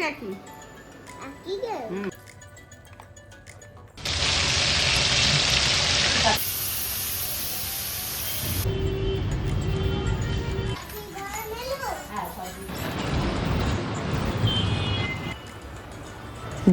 একই একই রে।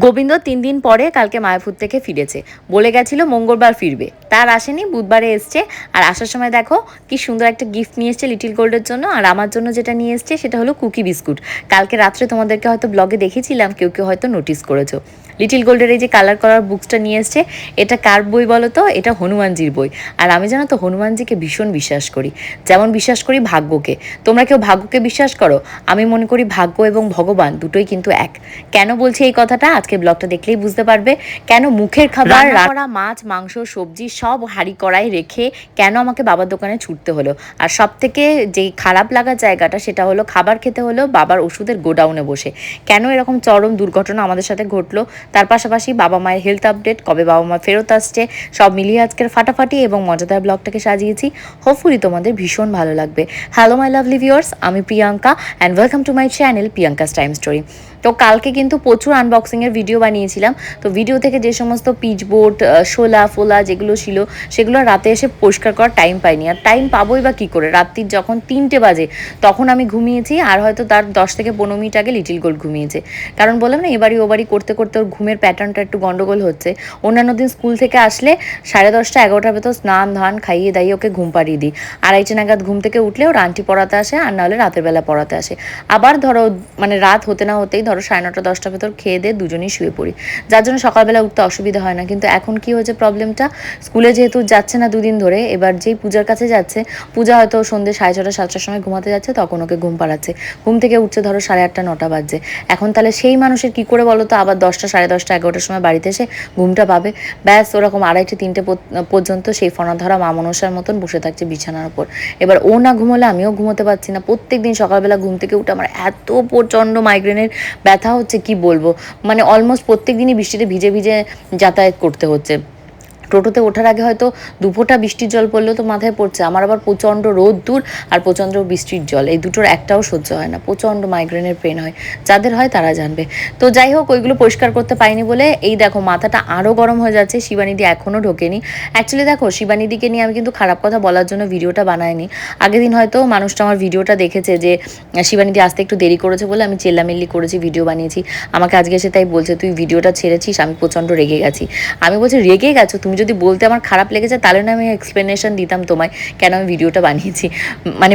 গোবিন্দ ৩ দিন পরে কালকে মায়াপুর থেকে ফিরেছে। বলে গেছিল মঙ্গলবার ফিরবে, তার আসেনি, বুধবারে এসছে। আর আসার সময় দেখো কি সুন্দর একটা গিফট নিয়ে এসছে লিটিল গোল্ডের জন্য। আর আমার জন্য যেটা নিয়ে এসছে সেটা হলো কুকি বিস্কুট। কালকে রাত্রে তোমাদেরকে হয়তো ব্লগে দেখেছিলাম, কেউ কেউ হয়তো নোটিস করেছো। লিটিল গোল্ডের এই যে কালার করার বুকসটা নিয়ে এসছে, এটা কার বই বলো তো? এটা হনুমানজির বই। আর আমি জানো তো হনুমানজিকে ভীষণ বিশ্বাস করি, যেমন বিশ্বাস করি ভাগ্যকে। তোমরা কেউ ভাগ্যকে বিশ্বাস করো? আমি মনে করি ভাগ্য এবং ভগবান দুটোই কিন্তু এক। কেন বলছি এই কথাটা আজকে ব্লগটা দেখলেই বুঝতে পারবে। কেন মুখের খাবার, রান্না করা মাছ মাংস সবজি সব হাঁড়ি কড়াই রেখে কেন আমাকে বাবার দোকানে ছুটতে হলো। আর সব থেকে যে খারাপ লাগার জায়গাটা সেটা হলো খাবার খেতে হলো বাবার ওষুধের গোডাউনে বসে। কেন এরকম চরম দুর্ঘটনা আমাদের সাথে ঘটলো, তার পাশাপাশি বাবা মায়ের হেলথ আপডেট, কবে বাবা মা ফেরত আসছে, সব মিলিয়ে আজকের ফাটাফাটি এবং মজাদার ব্লগটাকে সাজিয়েছি। হোপফুলি তোমাদের ভীষণ ভালো লাগবে। হ্যালো মাই লাভলি ভিউয়ার্স, আমি Priyanka and welcome to my channel Priyanka's time story. তো কালকে কিন্তু প্রচুর আনবক্সিংয়ের ভিডিও বানিয়েছিলাম। তো ভিডিও থেকে যে সমস্ত পিচবোর্ড শোলা ফোলা যেগুলো ছিল সেগুলো রাতে এসে পরিষ্কার করার টাইম পাইনি। আর টাইম পাবোই বা কী করে, রাত্রির যখন 3টে বাজে তখন আমি ঘুমিয়েছি। আর হয়তো তার 10 থেকে 15 মিনিট আগে লিটিল গোল্ড ঘুমিয়েছে। কারণ বললাম না এবারই ওবারই করতে করতে ওর ঘুমের প্যাটার্নটা একটু গন্ডগোল হচ্ছে। অন্যান্য দিন স্কুল থেকে আসলে 10:30 11টার ভেতর স্নান ধান খাইয়ে দাইয়ে ওকে ঘুম পাড়িয়ে দিই। 2:30 নাগাদ ঘুম থেকে উঠলে ওর আন্টি পড়াতে আসে, আর নাহলে রাতের বেলা পড়াতে আসে। আবার ধরো মানে রাত হতে না হতেই ধরো 9:30 10টার ভেতর খেয়ে দিয়ে দুজনেই শুয়ে পড়ি, যার জন্য সকালবেলা উঠতে অসুবিধা হয় না। কিন্তু এখন কি হয়েছে প্রবলেমটা, স্কুলে যেহেতু যাচ্ছে না দুদিন ধরে, এবার যেই পূজার কাছে যাচ্ছে, পূজা হয়তো সন্ধ্যে 6:30 7টার সময় ঘুমাতে যাচ্ছে, তখন ওকে ঘুম পাড়াচ্ছে। ঘুম থেকে উঠছে ধরো 8:30 9টা বাজছে। এখন তাহলে সেই মানুষের কি করে বলো তো আবার 10টা 10:30 11টার সময় বাড়িতে এসে ঘুমটা পাবে? ব্যাস ওরকম 2:30 3টে পর্যন্ত সেই ফোনা ধরা মা মনসার মতন বসে থাকছে বিছানার উপর। এবার ও না ঘুমোলে আমিও ঘুমোতে পারছি না। প্রত্যেকদিন সকালবেলা ঘুম থেকে উঠে আমার এত প্রচণ্ড মাইগ্রেনের ব্যথা হচ্ছে কি বলবো। মানে অলমোস্ট প্রত্যেক দিনই বৃষ্টিতে ভিজে ভিজে যাতায়াত করতে হচ্ছে। টোটোতে ওঠার আগে হয়তো দুফোঁটা বৃষ্টির জল পড়লেও তো মাথায় পড়ছে। আমার আবার প্রচণ্ড রোদ্দুর আর প্রচণ্ড বৃষ্টির জল, এই দুটোর একটাও সহ্য হয় না। প্রচণ্ড মাইগ্রেনের পেন হয়, যাদের হয় তারা জানবে। তো যাই হোক, ওইগুলো পরিষ্কার করতে পাইনি বলে এই দেখো মাথাটা আরও গরম হয়ে যাচ্ছে। শিবানীদি এখনও ঢোকেনি। অ্যাকচুয়ালি দেখো শিবানীদিকে নিয়ে আমি কিন্তু খারাপ কথা বলার জন্য ভিডিওটা বানাইনি। আগের দিন হয়তো মানুষটা আমার ভিডিওটা দেখেছে যে শিবানীদি আসতে একটু দেরি করেছে বলে আমি চেল্লামিল্লি করেছি, ভিডিও বানিয়েছি। আমাকে আজকে এসে তাই বলছে তুই ভিডিওটা ছেড়েছিস, আমি প্রচণ্ড রেগে গেছি। আমি বলছি রেগে গেছো তুমি? যদি বলতে আমার খারাপ লেগেছে তাহলে না আমি এক্সপ্লেনেশন দিতাম তোমায় কেন আমি ভিডিওটা বানিয়েছি। মানে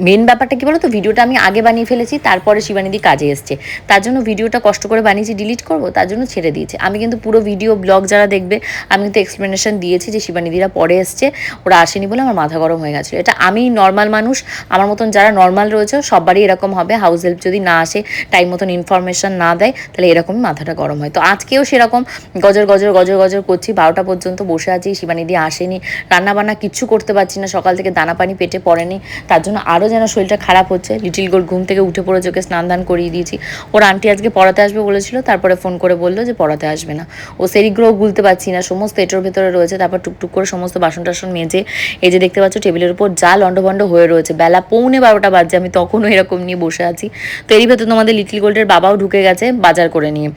মেন ব্যাপারটা কি বলো তো, ভিডিওটা আমি আগে বানিয়ে ফেলেছি, তারপরে শিবানীদি কাজে এসছে, তার জন্য ভিডিওটা কষ্ট করে বানিয়েছি, ডিলিট করবো তার জন্য ছেড়ে দিয়েছি। আমি কিন্তু পুরো ভিডিও ব্লগ যারা দেখবে আমি কিন্তু এক্সপ্লেনেশন দিয়েছি যে শিবানীদিরা পরে এসছে, ওরা আসেনি বলে আমার মাথা গরম হয়ে গেছিলো। এটা আমি নর্মাল মানুষ, আমার মতন যারা নর্মাল রয়েছে সবারই এরকম হবে। হাউস হেল্প যদি না আসে, টাইম মতন ইনফরমেশন না দেয়, তাহলে এরকমই মাথাটা গরম হয়। তো আজকেও সেরকম গজর গজর গজর গজর করছি, 12টা পর্যন্ত বসে আছি। শিবানীদি আসেনি, রান্নাবান্না কিচ্ছু করতে পারছি না, সকাল থেকে দানা পানি পেটে পড়েনি, তার জন্য আরও যেন শরীরটা খারাপ হচ্ছে। লিটিল গোল্ড ঘুম থেকে উঠে পড়ে ওকে স্নান দান করিয়ে দিয়েছি। ওর আন্টি আজকে পড়াতে আসবে বলেছিল, তারপরে ফোন করে বললো যে পড়াতে আসবে না। ও সেরিগুলোও গুলতে পারছি না, সমস্ত এটোর ভেতরে রয়েছে। তারপর টুকটুক করে সমস্ত বাসন টাসন মেজে এই যে দেখতে পাচ্ছ টেবিলের উপর যা লন্ডভন্ড হয়ে রয়েছে। বেলা 11:45 বাজছে, আমি তখনও এরকম নিয়ে বসে আছি। তো এরই ভেতর তোমাদের লিটিল গোল্ডের বাবাও ঢুকে গেছে বাজার করে নিয়ে।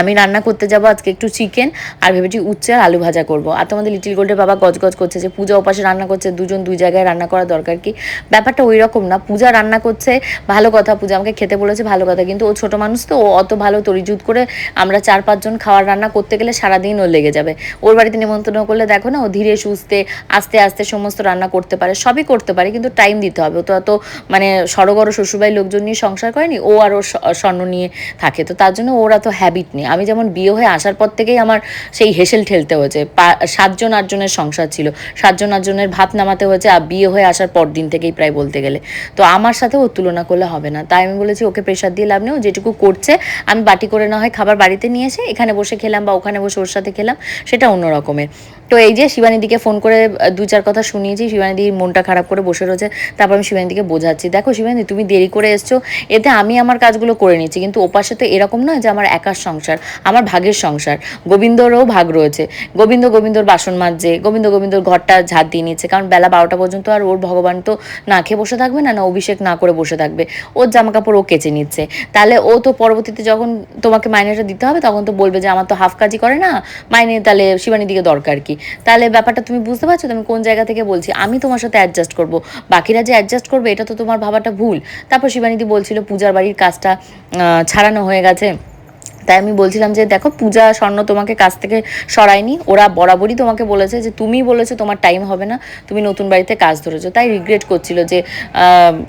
আমি রান্না করতে যাবো আজকে একটু চিকেন, আর ভেবেছি উচ্ছে আর আলু ভাজা করবো। আর তোমাদের লিটিল গোল্ডের বাবা গজগজ করছে যে পূজা ওপাশে রান্না করছে, দুজন দুই জায়গায় রান্না করা দরকার কি? ব্যাপারটা ওই রকম না। পূজা রান্না করছে ভালো কথা, পূজা আমাকে খেতে বলেছে ভালো কথা, কিন্তু ও ছোটো মানুষ তো, ও অত ভালো তরিজুত করে আমরা 4-5 জন খাওয়ার রান্না করতে গেলে সারাদিন ওর লেগে যাবে। ওর বাড়িতে নিমন্ত্রণ করলে দেখো না ও ধীরে সুস্থে আস্তে আস্তে সমস্ত রান্না করতে পারে, সবই করতে পারে, কিন্তু টাইম দিতে হবে। ও তো অত মানে সড়গড় শ্বশুরবাড়ির লোকজন নিয়ে সংসার করেনি, ও আর ওর স্বর্ণ নিয়ে থাকে, তো তার জন্য ওরা তো হ্যাবিট নেই। আমি যেমন বিয়ে হয়ে আসার পর থেকেই আমার সেই হেসেল ঠেলতে হয়েছে। 7জন 8জনের সংসার ছিল, 7জন 8জনের ভাত নামাতে হয়েছে, আর বিয়ে হয়ে আসার পর দিন থেকেই প্রায় বলতে গেলে। তো আমার সাথে ওর তুলনা করলে হবে না, তাই আমি বলেছি ওকে প্রেশার দিয়ে লাভ নেই। ও যেটুকু করছে আমি বাটি করে না হয় খাবার বাড়িতে নিয়ে এসে এখানে বসে খেলাম বা ওখানে বসে ওর সাথে খেলাম, সেটা অন্য রকমের। তো এই যে শিবানীদিকে ফোন করে 2-4 কথা শুনিয়েছি, শিবানীদির মনটা খারাপ করে বসে রয়েছে। তারপর আমি শিবানীদিকে বোঝাচ্ছি, দেখো শিবানী তুমি দেরি করে এসছো, এতে আমি আমার কাজগুলো করে নিচ্ছি, কিন্তু ওপাশে তো এরকম নয় যে আমার একার সংসার, আমার ভাগের সংসার, গোবিন্দরও ভাগ রয়েছে। গোবিন্দর বাসন মাজছে, গোবিন্দর ঘরটা ঝাড় দিয়ে নিচ্ছে, কারণ বেলা 12টা পর্যন্ত আর ওর ভগবান তো না খেয়ে বসে থাকবে না, না অভিষেক না করে বসে থাকবে, ওর জামা কাপড় ও কেচে নিচ্ছে। তাহলে ও তো পরবর্তীতে যখন তোমাকে মাইনেটা দিতে হবে তখন তো বলবে যে আমার তো হাফ কাজই করে না মাইনে, তাহলে শিবানীর দিকে দরকার কি? তাহলে ব্যাপারটা তুমি বুঝতে পারছো তো আমি কোন জায়গা থেকে বলছি? আমি তোমার সাথে অ্যাডজাস্ট করব, বাকিরা যে অ্যাডজাস্ট করবে এটা তো তোমার ভাবাটা ভুল। তারপর শিবানীদি বলছিল পূজার বাড়ির কাজটা ছাড়ানো হয়ে গেছে। তাই আমি বলছিলাম যে দেখো পূজা স্বর্ণ তোমাকে কাছ থেকে সরায়নি, ওরা বরাবরই তোমাকে বলেছে যে তুমি বলেছো তোমার টাইম হবে না, তুমি নতুন বাড়িতে কাজ ধরেছো, তাই রিগ্রেট করছিল যে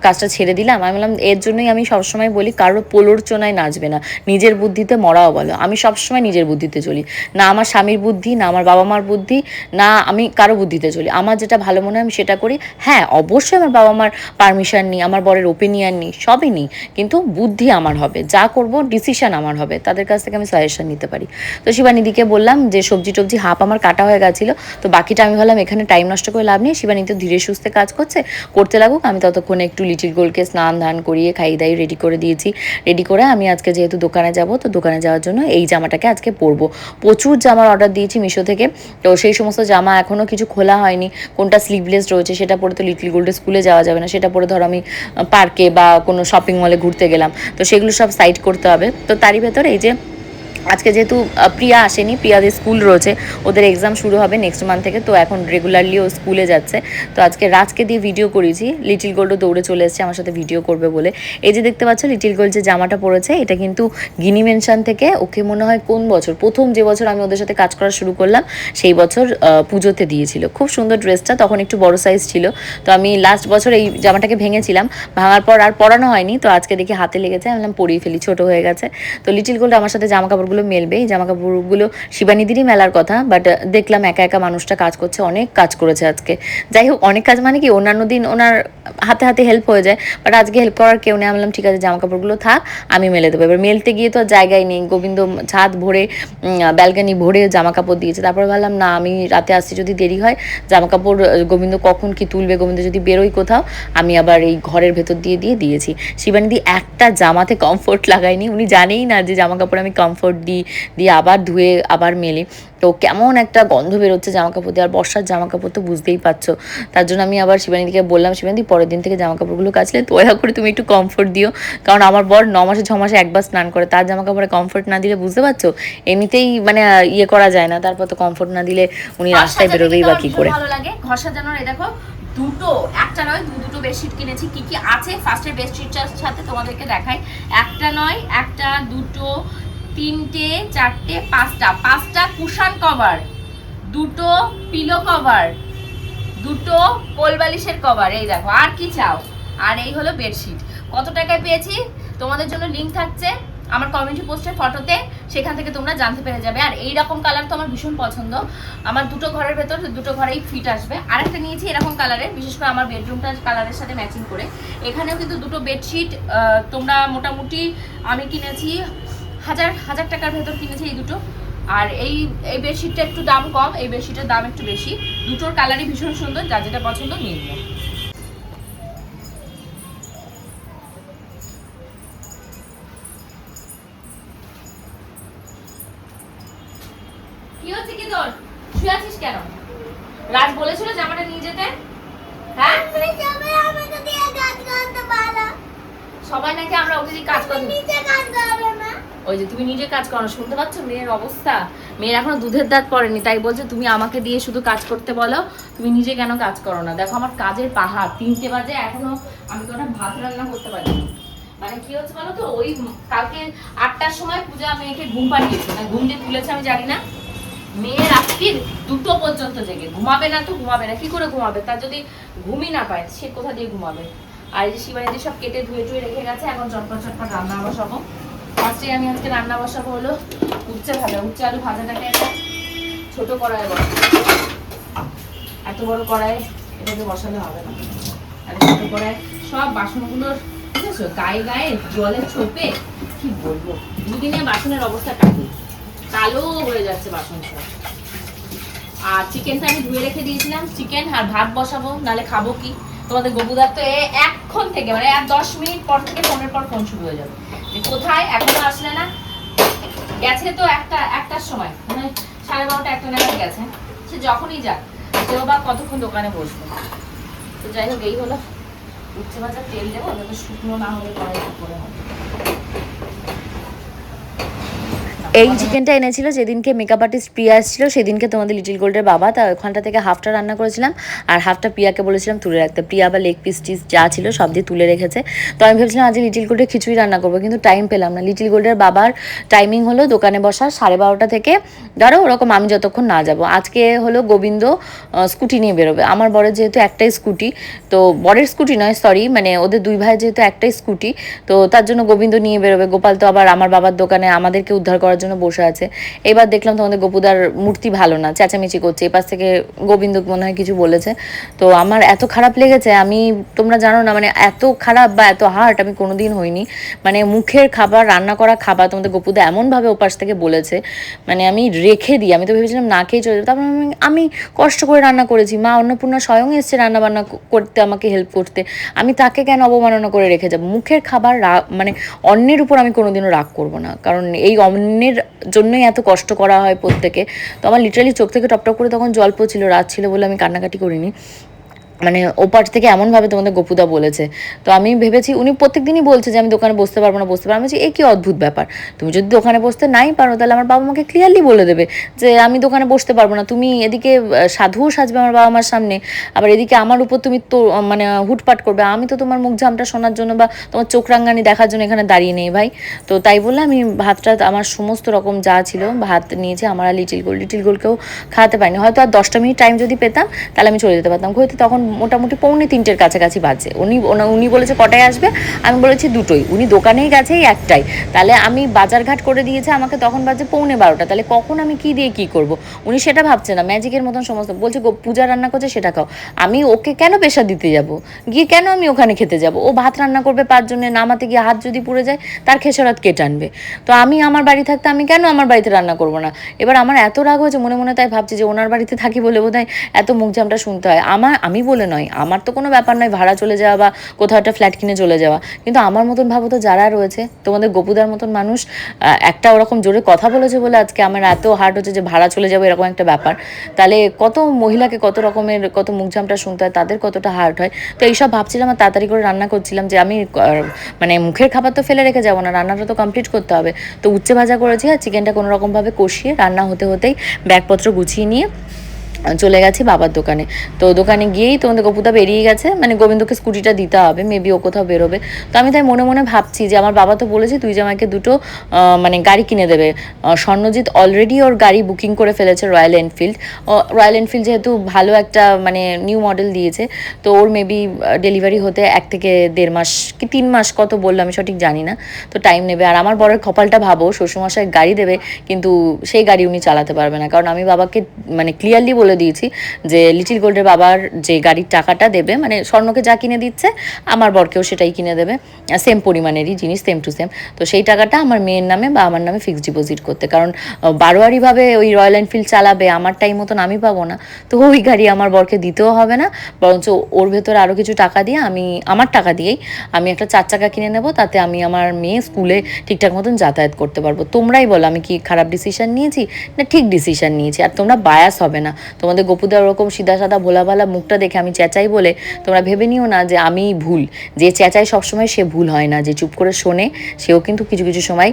কাজটা ছেড়ে দিলাম। আমি বললাম এর জন্যই আমি সবসময় বলি কারোর পোলোর চোনায় নাচবে না, নিজের বুদ্ধিতে মরাও বলো। আমি সবসময় নিজের বুদ্ধিতে চলি, না আমার স্বামীর বুদ্ধি, না আমার বাবা মার বুদ্ধি, না আমি কারো বুদ্ধিতে চলি। আমার যেটা ভালো মনে হয় আমি সেটা করি। হ্যাঁ অবশ্যই আমার বাবা মার পারমিশন নিই, আমার বরের ওপিনিয়ন নিই, সবই নিই, কিন্তু বুদ্ধি আমার হবে, যা করব ডিসিশন আমার হবে, তাদের কাছ থেকে আমি সাজেশন নিতে পারি। তো শিবানীদিকে বললাম যে সবজি টবজি হাফ আমার কাটা হয়ে গেছিলো, তো বাকিটা আমি ভাবলাম এখানে টাইম নষ্ট করে লাভ নেই, শিবানী তো ধীরে সুস্থে কাজ করতে লাগুক, আমি ততক্ষণে একটু লিটিল গোল্ডকে স্নান ধান করিয়ে খাই দাই রেডি করে দিয়েছি। রেডি করে আমি আজকে যেহেতু দোকানে যাব, তো দোকানে যাওয়ার জন্য এই জামাটাকে আজকে পরবো। প্রচুর জামার অর্ডার দিয়েছি মিশো থেকে, তো সেই সমস্ত জামা এখনও কিছু খোলা হয়নি, কোনটা স্লিভলেস রয়েছে সেটা পরে তো লিটিল গোল্ডের স্কুলে যাওয়া যাবে না, সেটা পরে ধরো আমি পার্কে বা কোনো শপিং মলে ঘুরতে গেলাম, তো সেগুলো সব সাইড করতে হবে। তো তারই ভেতরে এই যে আজকে যেহেতু প্রিয়া আসেনি, প্রিয়াদের স্কুল রয়েছে, ওদের এক্সাম শুরু হবে নেক্সট মান্থ থেকে, তো এখন রেগুলারলি ও স্কুলে যাচ্ছে। তো আজকে রাজকে দিয়ে ভিডিও করেছি, লিটিল গোল্ডও দৌড়ে চলে এসেছে আমার সাথে ভিডিও করবে বলে। এই যে দেখতে পাচ্ছ লিটিল গোল্ড যে জামাটা পরেছে, এটা কিন্তু গিনি মেনশন থেকে ওকে মনে হয় কোন বছর, প্রথম যে বছর আমি ওদের সাথে কাজ করা শুরু করলাম সেই বছর পুজোতে দিয়েছিল। খুব সুন্দর ড্রেসটা, তখন একটু বড় সাইজ ছিল, তো আমি লাস্ট বছর এই জামাটাকে ভেঙেছিলাম, ভাঙার পর আর পরানো হয়নি, তো আজকে দেখি হাতে লেগেছে, আমি বললাম পরিয়ে ফেলি, ছোটো হয়ে গেছে। তো লিটিল গোল্ড আমার সাথে জামা কাপড়গুলো মেলবে, এই জামা কাপড়গুলো শিবানীদেরই মেলার কথা, বাট দেখলাম একা একা মানুষটা কাজ করছে, অনেক কাজ করেছে আজকে। যাই হোক অনেক কাজ মানে কি, অন্যান্য দিন ওনার হাতে হাতে হেল্প হয়ে যায়, বাট আজকে হেল্প করার কেউ নেই। আমি বললাম ঠিক আছে জামা কাপড়গুলো থাক, আমি মেলে দেবো। এবার মেলতে গিয়ে তো আর জায়গায় নেই, গোবিন্দ ছাদ ভরে ব্যালকানি ভরে জামা কাপড় দিয়েছে। তারপর ভাবলাম না আমি রাতে আসছি, যদি দেরি হয় জামা কাপড় গোবিন্দ কখন কি তুলবে, গোবিন্দ যদি বেরোই কোথাও, আমি আবার এই ঘরের ভেতর দিয়েছি। শিবানীদি একটা জামাতে কমফোর্ট লাগায়নি, উনি জানেই না যে জামা কাপড় আমি কমফোর্ট দিয়ে আবার ধুয়ে আবার মেলি, তো কেমন একটা গন্ধ বেরোচ্ছে জামা কাপড় দিয়ে, আর বর্ষার জামা কাপড় তো বুঝতেই পারছো। তার জন্য আমি আবার শিবানীদিকে বললাম, শিবানীদি পরের দিন থেকে জামা কাপড়গুলো কাচলে দয়া করে তুমি একটু কমফোর্ট দিও, কারণ আমার বর 9 মাসে 6 মাসে একবার স্নান করে, তার জামা কাপড়ে কমফোর্ট না দিলে বুঝতে পারছো এমনিতেই মানে ইয়ে করা যায় না, তারপর তো কমফোর্ট না দিলে উনি রাস্তায় বেরোবেই বা কি করে। ভালো লাগে ঘর সাজানোর। এই দেখো দুটো, একটা নয় দুটো বেডশিট কিনেছি। কি কি আছে ফার্স্টের বেডশিটটার সাথে তোমাদেরকে দেখাই। একটা নয়, একটা, দুটো, তিনটে, চারটে, পাঁচটা কুশন কভার, দুটো পিলো কভার, দুটো কোল বালিশের কভার। এই দেখো, আর কি চাও? আর এই হলো বেডশিট। কত টাকায় পেয়েছি তোমাদের জন্য লিঙ্ক থাকছে আমার কমিউনিটি পোস্টের ফটোতে, সেখান থেকে তোমরা জানতে পেরে যাবে। আর এই রকম কালার তো আমার ভীষণ পছন্দ, আমার দুটো ঘরের ভেতর দুটো ঘরেই ফিট আসবে। আরেকটা নিয়েছি এরকম কালারের, বিশেষ করে আমার বেডরুমটা কালারের সাথে ম্যাচিং করে। এখানেও কিন্তু দুটো বেডশিট তোমরা মোটামুটি আমি কিনেছি 1000 টাকার ভেতর কিনেছি এই দুটো। আর এই বেডশিটটা একটু দাম কম, এই বেডশিটের দাম একটু বেশি। দুটোর কালারই ভীষণ সুন্দর, যার যেটা পছন্দ নিয়ে নিও। কি হচ্ছে কি তোর? শুয়ে আছিস কেন? রাজ বলেছিল জামাটা নিয়ে যেতে। হ্যাঁ সবাই নাকি আমরা ওকে দিয়ে কাজ করি, ওই যে তুমি নিজে কাজ করো, শুনতে পাচ্ছ মেয়ের অবস্থা? মেয়ের এখনো দুধের দাঁত পড়েনি, তাই বলছে তুমি আমাকে দিয়ে শুধু কাজ করতে বলো, তুমি নিজে কেন কাজ করো না? দেখো আমার কাজের পাহাড়, 3টে বাজে এখনো আমি তো ভাত রান্না করতে পারিনি। মানে কি হচ্ছে বলো তো, ওই কালকে 8টার সময় পূজা মেয়েকে ঘুম পাড়িয়েছে, না ঘুম দিয়ে তুলেছে আমি জানি না, মেয়ে রাত্রির 2টো পর্যন্ত জেগে। ঘুমাবে না তো ঘুমাবে না, কি করে ঘুমাবে? তার যদি ঘুমই না পায় সে কোথা দিয়ে ঘুমাবে? আর এই যে শিবানীদি সব কেটে ধুয়ে রেখে গেছে, এখন চটপট রান্না বসাবো। ফার্স্টে আমি আজকে রান্না বসাবো হলো উচ্ছে ভাজা, উচ্ছে আলু ভাজাটাকে একটা ছোট কড়াই বসাবো, এত বড় কড়াই এটাকে বসালে হবে না। আর ছোট কড়াই সব বাসনগুলোর বুঝেছো গায়ে গায়ে জলের ছোপে, কি বলবো, দুদিনে বাসনের অবস্থা কালো হয়ে যাচ্ছে বাসন সব। আর চিকেনটা আমি ধুয়ে রেখে দিয়েছিলাম, চিকেন আর ভাত বসাবো, নাহলে খাবো কি। তোমাদের গবুদার তো এখন থেকে মানে 10 মিনিট পর থেকে ফোনের পর ফোন শুরু হয়ে যাবে, যে কোথায় এখনো আসলে না। গেছে তো একটার সময়, মানে 12:30 একটা নাগাদ গেছে। সে যখনই যাক, সেও বা কতক্ষণ দোকানে বসবে। তো যাই হোক, এই হলো উচ্ছে ভাজা। তেল দেবো যাতে শুকনো না হলে পরে করে হবে। এই চিকেনটা এনেছিল যেদিনকে মেকআপ আর্টিস্ট প্রিয়া এসেছিল, সেদিনকে তোমাদের লিটিল গোল্ডের বাবা, তা ওখানটা থেকে হাফটা রান্না করেছিলাম আর হাফটা প্রিয়াকে বলেছিলাম তুলে রাখতে। প্রিয়া বা লেগ পিস টিস যা ছিল সব দিয়ে তুলে রেখেছে। তো আমি ভেবেছিলাম আজকে লিটিল গোল্ডের খিচুড়ি রান্না করবো, কিন্তু টাইম পেলাম না। লিটিল গোল্ডের বাবার টাইমিং হলো দোকানে বসার 12:30 থেকে ধরো ওরকম, আমি যতক্ষণ না যাব। আজকে হলো গোবিন্দ স্কুটি নিয়ে বেরোবে। আমার বরের যেহেতু একটাই স্কুটি, তো বরের স্কুটি নয় সরি, মানে ওদের দুই ভাই যেহেতু একটাই স্কুটি, তো তার জন্য গোবিন্দ নিয়ে বেরোবে। গোপাল তো আবার আমার বাবার দোকানে আমাদেরকে উদ্ধার করার জন্য বসে আছে। এবার দেখলাম তোমাদের গপুদার মূর্তি ভালো না, চেঁচামেচি করছে। এপাশ থেকে গোবিন্দ মনে হয় কিছু বলেছে, তো আমার এত খারাপ লেগেছে। আমি, তোমরা জানো না, মানে এত খারাপ বা এত হার্ট আমি কোনোদিন হইনি। মানে মুখের খাবার, রান্না করা খাবার তোমাদের গপুদা এমনভাবে ওপাশ থেকে বলেছে, মানে আমি রেখে দিই। আমি তো ভেবেছিলাম না খেয়ে চলে যাবো। তারপর আমি কষ্ট করে রান্না করেছি, মা অন্নপূর্ণা স্বয়ং এসছে রান্না বান্না করতে, আমাকে হেল্প করতে। আমি তাকে কেন অবমাননা করে রেখে যাবো? মুখের খাবার মানে অন্যের উপর আমি কোনোদিনও রাগ করবো না, কারণ এই অন্যের জন্যই এত কষ্ট করা হয় প্রত্যেকে। তো আমার লিটারালি চোখ থেকে টপটপ করে তখন জল পড়ছিল, রাত ছিল বলে আমি কান্নাকাটি করিনি। মানে ওপার থেকে এমনভাবে তোমাদের গপুদা বলেছে। তো আমি ভেবেছি, উনি প্রত্যেক দিনই বলছে যে আমি দোকানে বসতে পারবো না, বসতে পারবো। আমি বলছি এই কি অদ্ভুত ব্যাপার, তুমি যদি দোকানে বসতে নাই পারো তাহলে আমার বাবা মাকে ক্লিয়ারলি বলে দেবে যে আমি দোকানে বসতে পারবো না। তুমি এদিকে সাধুও সাজবে আমার বাবা মার সামনে, আবার এদিকে আমার উপর তুমি তো মানে হুটপাট করবে। আমি তো তোমার মুখ ঝামটা শোনার জন্য বা তোমার চোখ রাঙ্গানি দেখার জন্য এখানে দাঁড়িয়ে নেই ভাই। তো তাই বলে আমি ভাতটা, আমার সমস্ত রকম যা ছিল ভাত নিয়েছি। আমার আর লিটিল গোল্ডকেও খাওয়াতে পারিনি। হয়তো আর 10টা মিনিট টাইম যদি পেতাম তাহলে আমি চলে যেতে পারতাম। হয়তো তখন মোটামুটি 2:45 কাছাকাছি বাজে। উনি বলেছে কটায় আসবে, আমি বলেছি 2টোই। উনি দোকানেই গেছে এই একটাই, তাহলে আমি বাজারঘাট করে দিয়েছে আমাকে, তখন বাজে 12:15। তাহলে কখন আমি কি দিয়ে কি করব? উনি সেটা ভাবছে না, ম্যাজিকের মতন সমস্ত বলছে পূজা রান্না করছে সেটা খাও। আমি ওকে কেন প্রেশার দিতে যাব? গিয়ে কেন আমি ওখানে খেতে যাব? ও ভাত রান্না করবে 5 জনের, নামাতে গিয়ে হাত যদি পুড়ে যায় তার খেসারত কে টানবে? তো আমি আমার বাড়ি থাকতে আমি কেন আমার বাড়িতে রান্না করব না? এবার আমার এত রাগ হয়েছে মনে মনে, তাই ভাবছি যে ওনার বাড়িতে থাকি বলে বোধহয় এত মুখঝামটা শুনতে হয়। আমি বলে নয়, আমার তো কোনো ব্যাপার নয় ভাড়া চলে যাওয়া বা কোথাও একটা ফ্ল্যাট কিনে চলে যাওয়া, কিন্তু আমার মতন ভাবো তো যারা রয়েছে, তোমাদের গপুদার মতন মানুষ একটা ওরকম জোরে কথা বলেছে বলে আজকে আমার এত হার্ট হচ্ছে যে ভাড়া চলে যাবে এরকম একটা ব্যাপার। তাহলে কত মহিলাকে কত রকমের কত মুখঝামটা শুনতে হয়, তাদের কতটা হার্ট হয়। তো এইসব ভাবছিলাম আর তাড়াতাড়ি করে রান্না করছিলাম যে আমি মানে মুখের খাবার তো ফেলে রেখে যাবো না, রান্নাটা তো কমপ্লিট করতে হবে। তো উচ্ছে ভাজা করেছি আর চিকেনটা কোনো রকমভাবে কষিয়ে রান্না হতে হতেই ব্যাগপত্র গুছিয়ে নিয়ে চলে গেছি বাবার দোকানে। তো দোকানে গিয়েই তোমাদের গপুদা বেরিয়ে গেছে, মানে গোবিন্দকে স্কুটিটা দিতে হবে, মেবি ও কোথাও বেরোবে। তো আমি তাই মনে মনে ভাবছি যে আমার বাবা তো বলেছে তুই জামাইকে 2টো মানে গাড়ি কিনে দেবে। স্বর্ণজিৎ অলরেডি ওর গাড়ি বুকিং করে ফেলেছে রয়্যাল এনফিল্ড। রয়্যাল এনফিল্ড যেহেতু ভালো একটা মানে নিউ মডেল দিয়েছে, তো ওর মেবি ডেলিভারি হতে 1 থেকে 1.5 মাস কি 3 মাস কত বললো আমি সঠিক জানি না, তো টাইম নেবে। আর আমার বরের কপালটা ভাবো, শ্বশুরমশাই গাড়ি দেবে কিন্তু সেই গাড়ি উনি চালাতে পারবে না, কারণ আমি বাবাকে মানে ক্লিয়ারলি বলে দিয়েছি যে লিটিল গোল্ডের বাবার যে গাড়ির টাকাটা দেবে, মানে স্বর্ণকে যা কিনে দিচ্ছে আমার বরকেও সেটাই কিনে দেবে, সেম পরিমাণেরই জিনিস, সেম টু সেম। তো সেই টাকাটা আমার মেয়ের নামে বা আমার নামে ফিক্সড ডিপোজিট করতে, কারণ বারোয়ারিভাবে ওই রয়্যাল এনফিল্ড চালাবে, আমার টাইম মতন আমি পাবো না, তো ওই গাড়ি আমার বরকে দিতেও হবে না, বরঞ্চ ওর ভেতরে আরও কিছু টাকা দিয়ে আমি আমার টাকা দিয়েই আমি একটা 4 চাকা কিনে নেবো, তাতে আমি আমার মেয়ে স্কুলে ঠিকঠাক মতন যাতায়াত করতে পারবো। তোমরাই বলো আমি কি খারাপ ডিসিশন নিয়েছি না ঠিক ডিসিশন নিয়েছি? আর তোমরা বায়াস হবে না, তোমাদের গপুদা ওরকম সিধা সাদা ভোলা ভালা মুখটা দেখে আমি চেঁচাই বলে তোমরা ভেবে নিও না যে আমি ভুল। যে চেঁচাই সবসময় সে ভুল হয় না, যে চুপ করে শোনে সেও কিন্তু কিছু কিছু সময়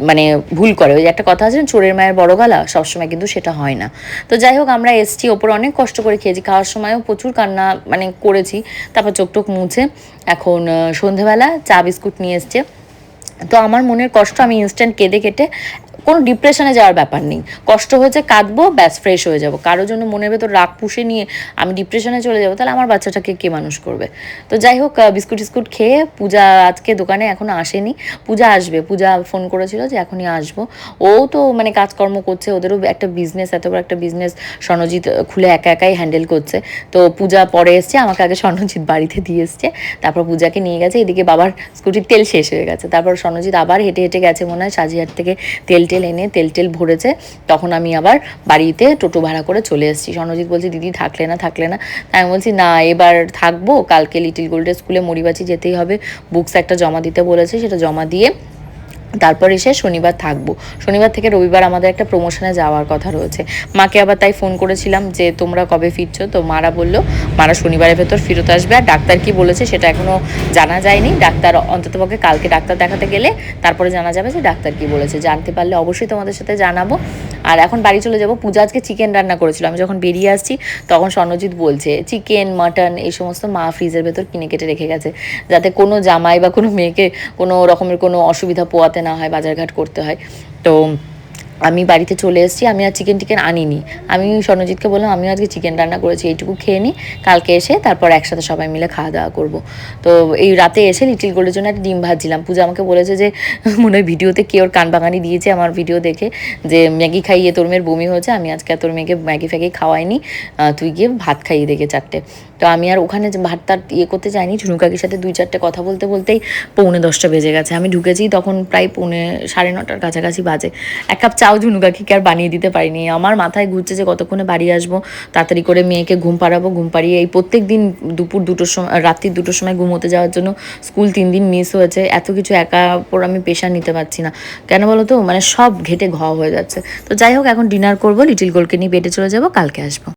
মানে ভুল করে। ওই যে একটা কথা আছে না, চোরের মায়ের বড় গলা, সবসময় কিন্তু সেটা হয় না। তো যাই হোক, আমরা এসছি ওপরে, অনেক কষ্ট করে খেয়েছি, খাওয়ার সময়ও প্রচুর কান্না মানে করেছি, তারপর চোখ টোক মুছে এখন সন্ধেবেলা চা বিস্কুট নিয়ে এসছে। তো আমার মনের কষ্ট আমি ইনস্ট্যান্ট কেঁদে কেটে, কোনো ডিপ্রেশনে যাওয়ার ব্যাপার নেই, কষ্ট হয়েছে কাঁদবো ব্যাস ফ্রেশ হয়ে যাবো। কারোর জন্য মনের ভেতর রাগ পুষে নিয়ে আমি ডিপ্রেশনে চলে যাবো, তাহলে আমার বাচ্চাটাকে কে মানুষ করবে? তো যাই হোক, বিস্কুট টিস্কুট খেয়ে, পূজা আজকে দোকানে এখনও আসেনি, পূজা আসবে, পূজা ফোন করেছিল যে এখনই আসবো। ও তো মানে কাজকর্ম করছে, ওদেরও একটা বিজনেস, এত বড় একটা বিজনেস স্বর্ণজিৎ খুলে একা একাই হ্যান্ডেল করছে। তো পূজা পরে এসছে, আমাকে আগে স্বর্ণজিৎ বাড়িতে দিয়ে এসছে, তারপর পূজাকে নিয়ে গেছে। এদিকে বাবার স্কুটির তেল শেষ হয়ে গেছে, তারপর স্বর্ণজিৎ আবার হেঁটে হেঁটে গেছে মনে হয় সাজিহাট থেকে তেল টেল এনে তেল টেল ভরেছে, তখন আমি আবার বাড়িতে টোটো ভাড়া করে চলে এসেছি। স্বর্ণজিৎ বলছে দিদি থাকলে না। তাই আমি বলছি না এবার থাকবো, কালকে লিটিল গোল্ডের স্কুলে মরিবাচি যেতেই হবে, বুকস একটা জমা দিতে বলেছে, সেটা জমা দিয়ে তারপর এসে শনিবার থাকবো। শনিবার থেকে রবিবার আমাদের একটা প্রমোশনে যাওয়ার কথা রয়েছে। মাকে আবার তাই ফোন করেছিলাম যে তোমরা কবে ফিরছো, তো মারা বললো মারা শনিবারের ভেতর ফেরত আসবে। আর ডাক্তার কি বলেছে সেটা এখনও জানা যায়নি, ডাক্তার অন্ততপক্ষে কালকে ডাক্তার দেখাতে গেলে তারপরে জানা যাবে যে ডাক্তার কি বলেছে। জানতে পারলে অবশ্যই তোমাদের সাথে জানাবো। আর এখন বাড়ি চলে যাব। পূজা আজকে চিকেন রান্না করেছিল, আমি যখন বেরিয়ে আসছি তখন স্বর্ণজিৎ বলছে চিকেন মাটন এই সমস্ত মা ফ্রিজের ভেতর কিনে কেটে রেখে গেছে, যাতে কোনো জামাই বা কোনো মেয়েকে কোনো রকমের কোনো অসুবিধা পোয়াতে না হয়, বাজারঘাট করতে হয়। তো আমি বাড়িতে চলে এসেছি, আমি আর চিকেন আনিনি। আমি স্বর্ণজিৎকে বললাম আমিও আজকে চিকেন রান্না করেছি, এইটুকু খেয়ে নিই, কালকে এসে তারপর একসাথে সবাই মিলে খাওয়া দাওয়া করবো। তো এই রাতে এসে লিটিল গোল্ডের জন্য একটা ডিম ভাজছিলাম। পূজা আমাকে বলেছে যে মনে হয় ভিডিওতে কে ওর কান বাগানি দিয়েছে আমার ভিডিও দেখে, যে ম্যাগি খাইয়ে তোর মেয়ের বমি হয়েছে, আমি আজকে আর তোর মেয়েকে ম্যাগি ফ্যাগি খাওয়াইনি, তুই গিয়ে ভাত খাইয়ে দেখে 4টে। তো আমি আর ওখানে ভাতটা করতে চাইনি। ঝুনু কাকির সাথে 2-4টে কথা বলতেই 9:45 বেজে গেছে। আমি ঢুকেছি তখন প্রায় 9:30 কাছাকাছি বাজে। এক কাপ চাও ঝুনু কাকিকে আর বানিয়ে দিতে পারিনি। আমার মাথায় ঘুরছে যে কতক্ষণে বাড়ি আসবো, তাড়াতাড়ি করে মেয়েকে ঘুম পাড়াবো, ঘুম পাড়িয়ে এই প্রত্যেক দিন দুপুর 2টোর সময়, রাত্রি 2টোর সময় ঘুমোতে যাওয়ার জন্য স্কুল 3 দিন মিস হয়েছে। এত কিছু একা ওপর আমি প্রেশার নিতে পারছি না, কেন বলো তো, মানে সব ঘেটে ঘ হয়ে যাচ্ছে। তো যাই হোক এখন ডিনার করবো, লিটিল গোল্ডকে নিয়ে বেডে চলে যাবো, কালকে আসবো।